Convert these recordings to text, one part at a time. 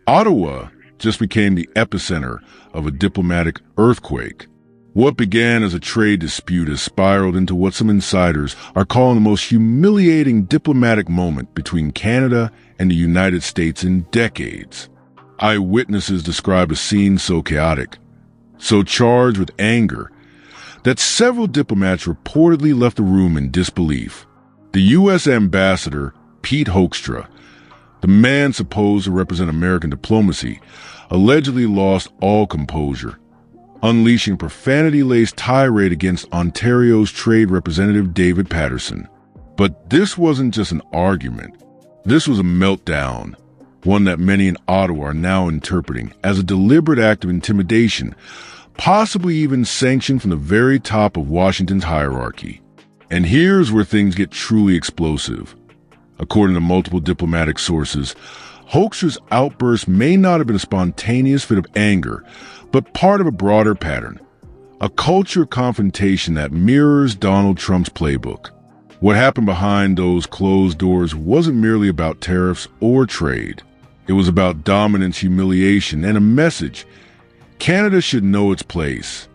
Ottawa just became the epicenter of a diplomatic earthquake. What began as a trade dispute has spiraled into what some insiders are calling the most humiliating diplomatic moment between Canada and the United States in decades. Eyewitnesses describe a scene so chaotic, so charged with anger, that several diplomats reportedly left the room in disbelief. The U.S. ambassador, Pete Hoekstra, the man supposed to represent American diplomacy, allegedly lost all composure, unleashing profanity-laced tirade against Ontario's Trade Representative David Paterson. But this wasn't just an argument. This was a meltdown, one that many in Ottawa are now interpreting as a deliberate act of intimidation, possibly even sanctioned from the very top of Washington's hierarchy. And here's where things get truly explosive. According to multiple diplomatic sources, Hoekstra's outburst may not have been a spontaneous fit of anger, but part of a broader pattern, a culture confrontation that mirrors Donald Trump's playbook. What happened behind those closed doors wasn't merely about tariffs or trade. It was about dominance, humiliation, and a message. Canada should know its place.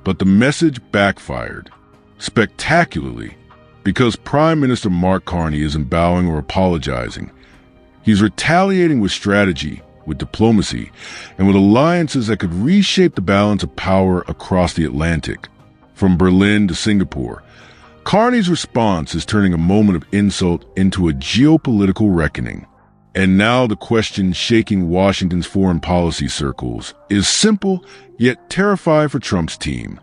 But the message backfired spectacularly, because Prime Minister Mark Carney isn't bowing or apologizing. He's retaliating with strategy, with diplomacy, and with alliances that could reshape the balance of power across the Atlantic. From Berlin to Singapore, Carney's response is turning a moment of insult into a geopolitical reckoning. And now the question shaking Washington's foreign policy circles is simple, yet terrifying for Trump's team.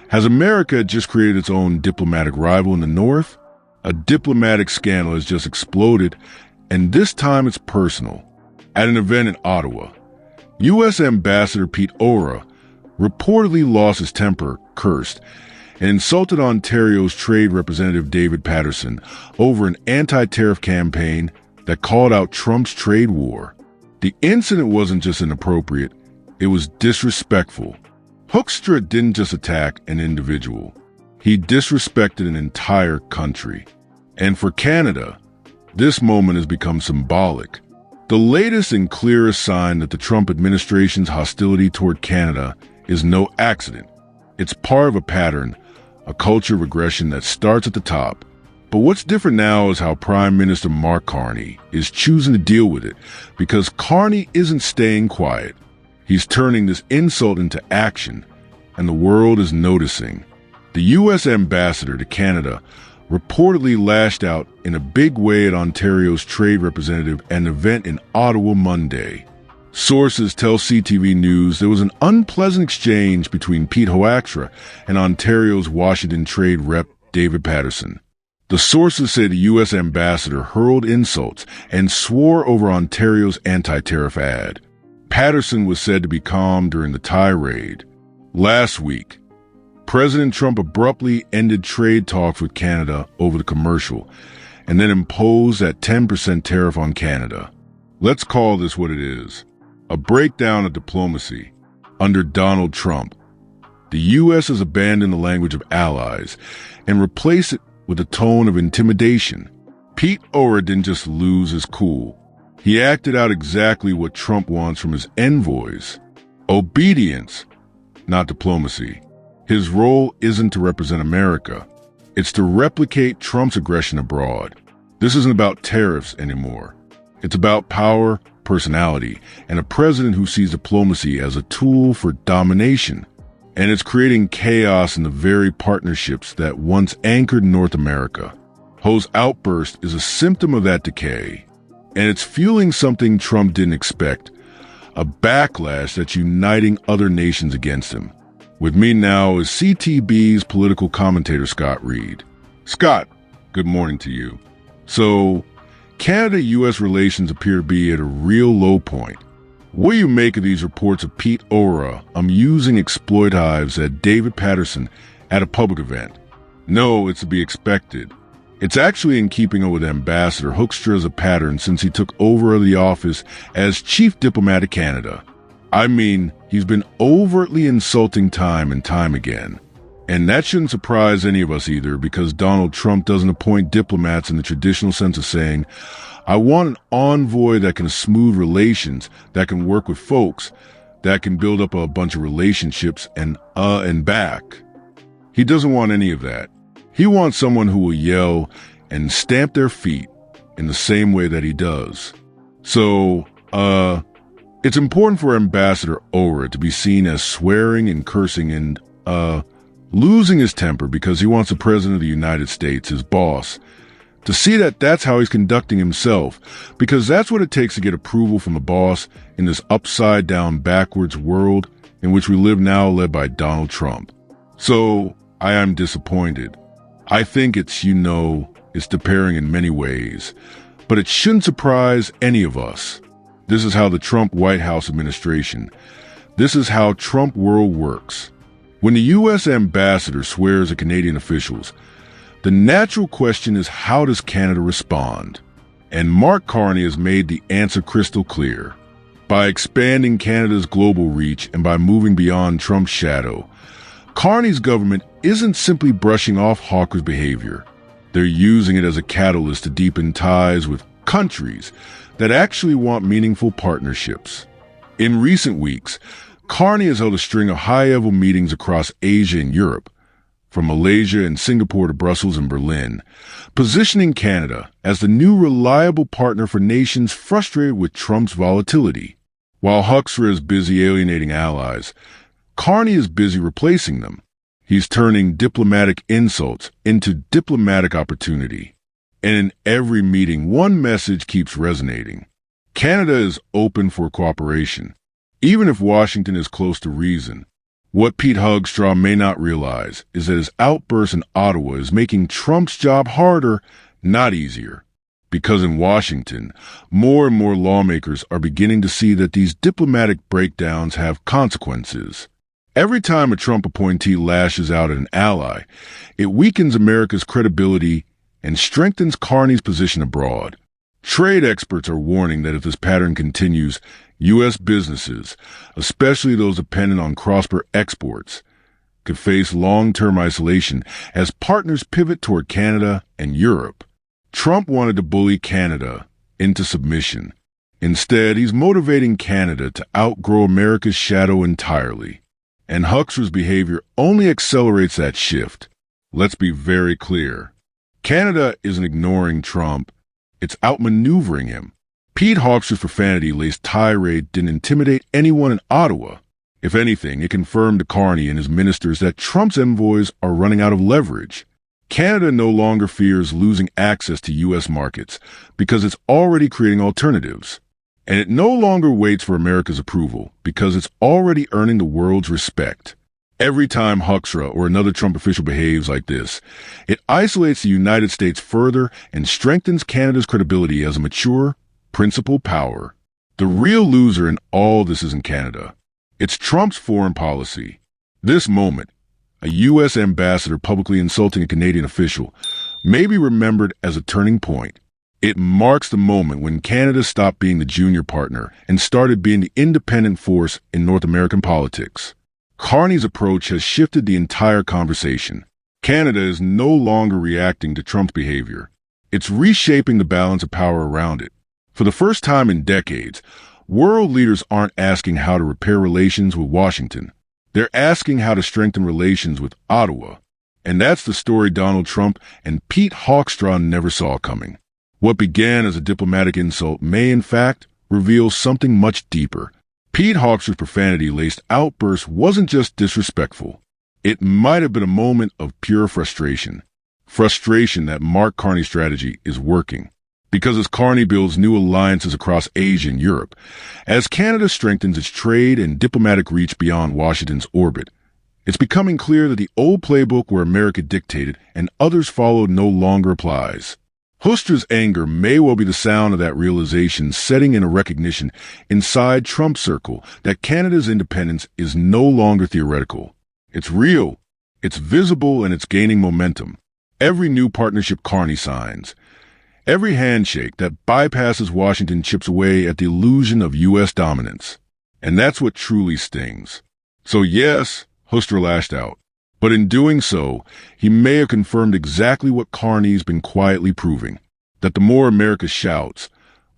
Has America just created its own diplomatic rival in the North? A diplomatic scandal has just exploded, and this time it's personal. At an event in Ottawa, U.S. Ambassador Pete Ottaw reportedly lost his temper, cursed, and insulted Ontario's Trade Representative David Paterson over an anti-tariff campaign that called out Trump's trade war. The incident wasn't just inappropriate, it was disrespectful. Hoekstra didn't just attack an individual. He disrespected an entire country. And for Canada, this moment has become symbolic. The latest and clearest sign that the Trump administration's hostility toward Canada is no accident. It's part of a pattern, a culture regression that starts at the top. But what's different now is how Prime Minister Mark Carney is choosing to deal with it, because Carney isn't staying quiet. He's turning this insult into action, and the world is noticing. The U.S. ambassador to Canada reportedly lashed out in a big way at Ontario's Trade Representative at an event in Ottawa Monday. Sources tell CTV News there was an unpleasant exchange between Pete Hoekstra and Ontario's Washington Trade Rep David Paterson. The sources say the U.S. ambassador hurled insults and swore over Ontario's anti-tariff ad. Paterson was said to be calm during the tirade. Last week, President Trump abruptly ended trade talks with Canada over the commercial and then imposed that 10% tariff on Canada. Let's call this what it is: a breakdown of diplomacy. Under Donald Trump, the U.S. has abandoned the language of allies and replaced it with a tone of intimidation. Pete Ottaw didn't just lose his cool. He acted out exactly what Trump wants from his envoys: obedience, not diplomacy. His role isn't to represent America. It's to replicate Trump's aggression abroad. This isn't about tariffs anymore. It's about power, personality, and a president who sees diplomacy as a tool for domination. And it's creating chaos in the very partnerships that once anchored North America. Ho's outburst is a symptom of that decay. And it's fueling something Trump didn't expect: a backlash that's uniting other nations against him. With me now is CTB's political commentator Scott Reed. Scott, good morning to you. So, Canada-U.S. relations appear to be at a real low point. What do you make of these reports of Pete Ottaw using exploitives at David Paterson at a public event? No, it's to be expected. It's actually in keeping with Ambassador Hoekstra as a pattern since he took over the office as Chief Diplomat of Canada. I mean, he's been overtly insulting time and time again. And that shouldn't surprise any of us either, because Donald Trump doesn't appoint diplomats in the traditional sense of saying, I want an envoy that can smooth relations, that can work with folks, that can build up a bunch of relationships and back. He doesn't want any of that. He wants someone who will yell and stamp their feet in the same way that he does. So, it's important for Ambassador Oehra to be seen as swearing and cursing and, losing his temper because he wants the President of the United States, his boss, to see that that's how he's conducting himself, because that's what it takes to get approval from the boss in this upside-down, backwards world in which we live now, led by Donald Trump. So, I am disappointed. I think it's deparing in many ways, but it shouldn't surprise any of us. This is how the Trump White House administration, this is how Trump world works. When the U.S. ambassador swears at Canadian officials, the natural question is, how does Canada respond? And Mark Carney has made the answer crystal clear. By expanding Canada's global reach and by moving beyond Trump's shadow, Carney's government isn't simply brushing off Hoekstra's behavior. They're using it as a catalyst to deepen ties with countries that actually want meaningful partnerships. In recent weeks, Carney has held a string of high-level meetings across Asia and Europe, from Malaysia and Singapore to Brussels and Berlin, positioning Canada as the new reliable partner for nations frustrated with Trump's volatility. While Hoekstra is busy alienating allies, Carney is busy replacing them. He's turning diplomatic insults into diplomatic opportunity. And in every meeting, one message keeps resonating. Canada is open for cooperation, even if Washington is close to reason. What Pete Hoekstra may not realize is that his outburst in Ottawa is making Trump's job harder, not easier. Because in Washington, more and more lawmakers are beginning to see that these diplomatic breakdowns have consequences. Every time a Trump appointee lashes out at an ally, it weakens America's credibility and strengthens Carney's position abroad. Trade experts are warning that if this pattern continues, U.S. businesses, especially those dependent on cross-border exports, could face long-term isolation as partners pivot toward Canada and Europe. Trump wanted to bully Canada into submission. Instead, he's motivating Canada to outgrow America's shadow entirely. And Hoekstra's behavior only accelerates that shift. Let's be very clear. Canada isn't ignoring Trump. It's outmaneuvering him. Pete Hoekstra's profanity-laced tirade didn't intimidate anyone in Ottawa. If anything, it confirmed to Carney and his ministers that Trump's envoys are running out of leverage. Canada no longer fears losing access to U.S. markets because it's already creating alternatives. And it no longer waits for America's approval because it's already earning the world's respect. Every time Hoekstra or another Trump official behaves like this, it isolates the United States further and strengthens Canada's credibility as a mature, principled power. The real loser in all this isn't Canada. It's Trump's foreign policy. This moment, a U.S. ambassador publicly insulting a Canadian official, may be remembered as a turning point. It marks the moment when Canada stopped being the junior partner and started being the independent force in North American politics. Carney's approach has shifted the entire conversation. Canada is no longer reacting to Trump's behavior. It's reshaping the balance of power around it. For the first time in decades, world leaders aren't asking how to repair relations with Washington. They're asking how to strengthen relations with Ottawa. And that's the story Donald Trump and Pete Hoekstra never saw coming. What began as a diplomatic insult may, in fact, reveal something much deeper. Pete Hoekstra's profanity-laced outburst wasn't just disrespectful. It might have been a moment of pure frustration. Frustration that Mark Carney's strategy is working. Because as Carney builds new alliances across Asia and Europe, as Canada strengthens its trade and diplomatic reach beyond Washington's orbit, it's becoming clear that the old playbook where America dictated and others followed no longer applies. Hoekstra's anger may well be the sound of that realization setting in a recognition inside Trump's circle that Canada's independence is no longer theoretical. It's real, it's visible, and it's gaining momentum. Every new partnership Carney signs, every handshake that bypasses Washington chips away at the illusion of U.S. dominance. And that's what truly stings. So yes, Hoekstra lashed out. But in doing so, he may have confirmed exactly what Carney's been quietly proving, that the more America shouts,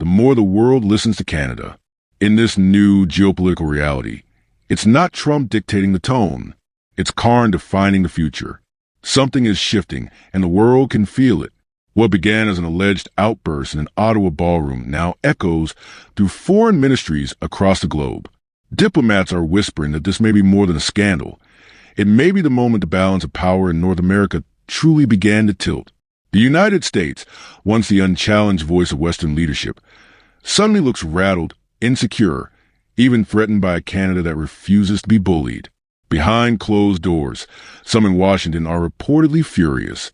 the more the world listens to Canada. In this new geopolitical reality, it's not Trump dictating the tone. It's Carney defining the future. Something is shifting, and the world can feel it. What began as an alleged outburst in an Ottawa ballroom now echoes through foreign ministries across the globe. Diplomats are whispering that this may be more than a scandal. It may be the moment the balance of power in North America truly began to tilt. The United States, once the unchallenged voice of Western leadership, suddenly looks rattled, insecure, even threatened by a Canada that refuses to be bullied. Behind closed doors, some in Washington are reportedly furious,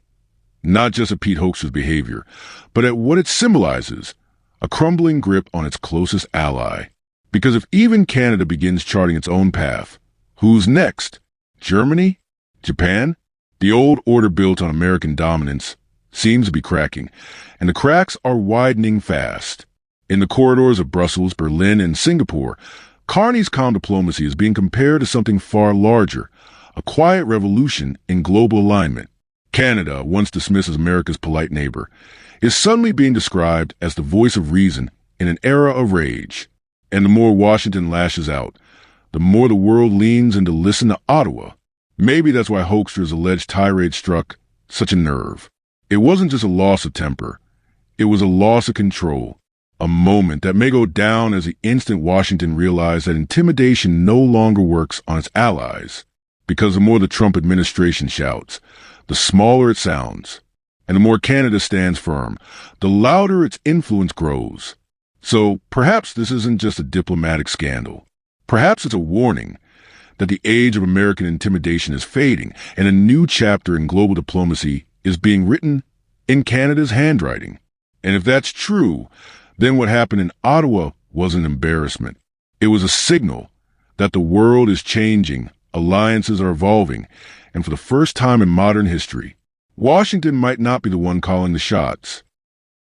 not just at Pete Hoekstra's behavior, but at what it symbolizes, a crumbling grip on its closest ally. Because if even Canada begins charting its own path, who's next? Germany? Japan? The old order built on American dominance seems to be cracking, and the cracks are widening fast. In the corridors of Brussels, Berlin, and Singapore, Carney's calm diplomacy is being compared to something far larger, a quiet revolution in global alignment. Canada, once dismissed as America's polite neighbor, is suddenly being described as the voice of reason in an era of rage. And the more Washington lashes out, the more the world leans in to listen to Ottawa. Maybe that's why Hoekstra's alleged tirade struck such a nerve. It wasn't just a loss of temper. It was a loss of control, a moment that may go down as the instant Washington realized that intimidation no longer works on its allies. Because the more the Trump administration shouts, the smaller it sounds. And the more Canada stands firm, the louder its influence grows. So perhaps this isn't just a diplomatic scandal. Perhaps it's a warning that the age of American intimidation is fading and a new chapter in global diplomacy is being written in Canada's handwriting. And if that's true, then what happened in Ottawa was an embarrassment. It was a signal that the world is changing, alliances are evolving, and for the first time in modern history, Washington might not be the one calling the shots.